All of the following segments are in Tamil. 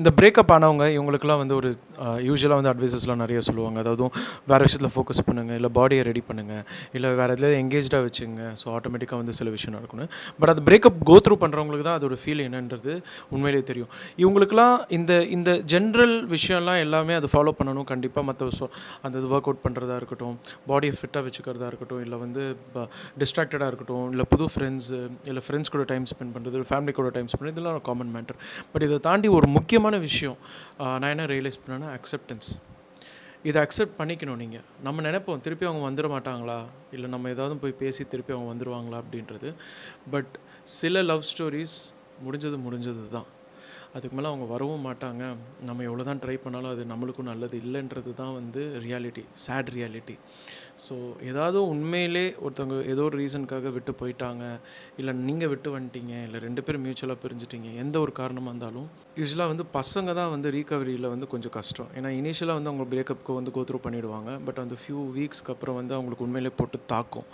இந்த பிரேக்கப் ஆனவங்க இவங்களுக்குலாம் வந்து ஒரு யூசுவலாக வந்து அட்வைசஸ்லாம் நிறைய சொல்லுவாங்க. அதாவது வேறு விஷயத்தில் ஃபோக்கஸ் பண்ணுங்கள், இல்லை பாடியை ரெடி பண்ணுங்கள், இல்லை வேறு எதுலையாவது எங்கேஜ்டாக வச்சுங்க. ஸோ ஆட்டோமேட்டிக்காக வந்து சில விஷயம் நடக்கணும். பட் அது பிரேக்கப் கோ த்ரூ பண்ணுறவங்களுக்கு தான் அதோட ஃபீல் என்னன்றது உண்மையிலேயே தெரியும். இவங்களுக்குலாம் இந்த இந்த ஜென்ரல் விஷயம்லாம் எல்லாமே அது ஃபாலோ பண்ணணும் கண்டிப்பாக. மற்ற அந்த இது ஒர்க் அவுட் பண்ணுறதா இருக்கட்டும், பாடியை ஃபிட்டாக வச்சுக்கிறதா இருக்கட்டும், இல்லை வந்து டிஸ்ட்ராக்டடாக இருக்கட்டும், இல்லை புது ஃப்ரெண்ட்ஸு, இல்லை ஃப்ரெண்ட்ஸ் கூட டைம் ஸ்பெண்ட் பண்ணுறது, ஃபேமிலி கூட டைம் ஸ்பெண்ட் பண்ணுறது, இதெல்லாம் காமன் மேட்டர். பட் இதை தாண்டி ஒரு முக்கியமான விஷயம் நான் என்ன ரியலைஸ் பண்ணேன்னா அக்செப்டன்ஸ். இதை அக்செப்ட் பண்ணிக்கணும். நீங்கள் நம்ம நினைப்போம் திருப்பி அவங்க வந்துட மாட்டாங்களா, இல்லை நம்ம ஏதாவது போய் பேசி திருப்பி அவங்க வந்துடுவாங்களா அப்படின்றது. பட் சில லவ் ஸ்டோரிஸ் முடிஞ்சது தான். அதுக்கு மேலே அவங்க வரவும் மாட்டாங்க. நம்ம எவ்வளோ தான் ட்ரை பண்ணாலும் அது நம்மளுக்கும் நல்லது இல்லைன்றது தான் வந்து ரியாலிட்டி, சேட் ரியாலிட்டி. ஸோ ஏதாவது உண்மையிலே ஒருத்தவங்க ஏதோ ஒரு ரீசனுக்காக விட்டு போயிட்டாங்க, இல்லை நீங்கள் விட்டு வந்துட்டீங்க, இல்லை 2 பேரும் மியூச்சுவலாக பிரிஞ்சுட்டீங்க, எந்த ஒரு காரணமாக இருந்தாலும் யூஸ்வலாக வந்து பசங்க தான் வந்து ரீகவரியில் வந்து கொஞ்சம் கஷ்டம். ஏன்னா இனிஷியலாக வந்து அவங்க பிரேக்கப்புக்கு வந்து கோத்ரூ பண்ணிவிடுவாங்க. பட் அந்த ஃபியூ வீக்ஸ்க்கு அப்புறம் வந்து அவங்களுக்கு உண்மையிலே போட்டு தாக்கும்.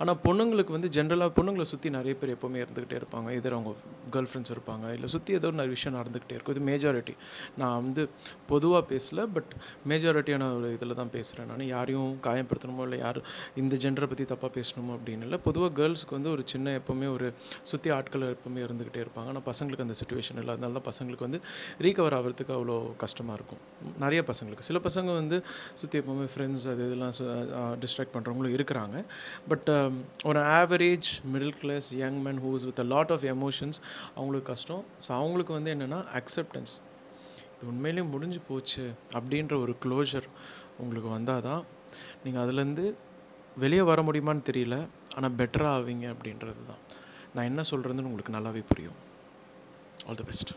ஆனால் பொண்ணுங்களுக்கு வந்து ஜென்ரலாக பொண்ணுங்களை சுற்றி நிறைய பேர் எப்போவுமே இருந்துக்கிட்டே இருப்பாங்க. எதிர் அவங்க கேர்ள் ஃப்ரெண்ட்ஸ் இருப்பாங்க, இல்லை சுற்றி ஏதோ ஒரு விஷயம் நடந்துக்கிட்டே இருக்கும். இது மேஜாரிட்டி. நான் வந்து பொதுவாக பேசலை, பட் மேஜாரிட்டியான ஒரு இதில் தான் பேசுகிறேன். நான் யாரையும் காயப்படுத்தணுமோ, இல்லை யார் இந்த ஜெண்டரை பற்றி தப்பாக பேசணுமோ அப்படின்னு இல்லை. பொதுவாக கேர்ள்ஸுக்கு வந்து ஒரு சின்ன எப்போவுமே ஒரு சுற்றி ஆட்கள் எப்போவுமே இருந்துக்கிட்டே இருப்பாங்க. ஆனால் பசங்களுக்கு அந்த சுச்சுவேஷன் இல்லை. அதனால தான் பசங்களுக்கு வந்து ரீகவர் ஆகிறதுக்கு அவ்வளோ கஷ்டமாக இருக்கும். நிறைய பசங்களுக்கு, சில பசங்க வந்து சுற்றி எப்போவுமே ஃப்ரெண்ட்ஸ் அது இதெல்லாம் டிஸ்ட்ராக்ட் பண்ணுறவங்களும் இருக்கிறாங்க. பட் ஒரு average middle class young man whose with a lot of emotions அவங்களுக்கு கஷ்டம். ஸோ அவங்களுக்கு வந்து என்னென்னா அக்செப்டன்ஸ். இது உண்மையிலேயே முடிஞ்சு போச்சு அப்படின்ற ஒரு க்ளோஷர் உங்களுக்கு வந்தால் தான் நீங்கள் அதுலேருந்து வெளியே வர முடியுமான்னு தெரியல, ஆனால் பெட்டராக ஆவீங்க அப்படின்றது தான். நான் என்ன சொல்கிறேன்னு உங்களுக்கு நல்லாவே புரியும். All the best.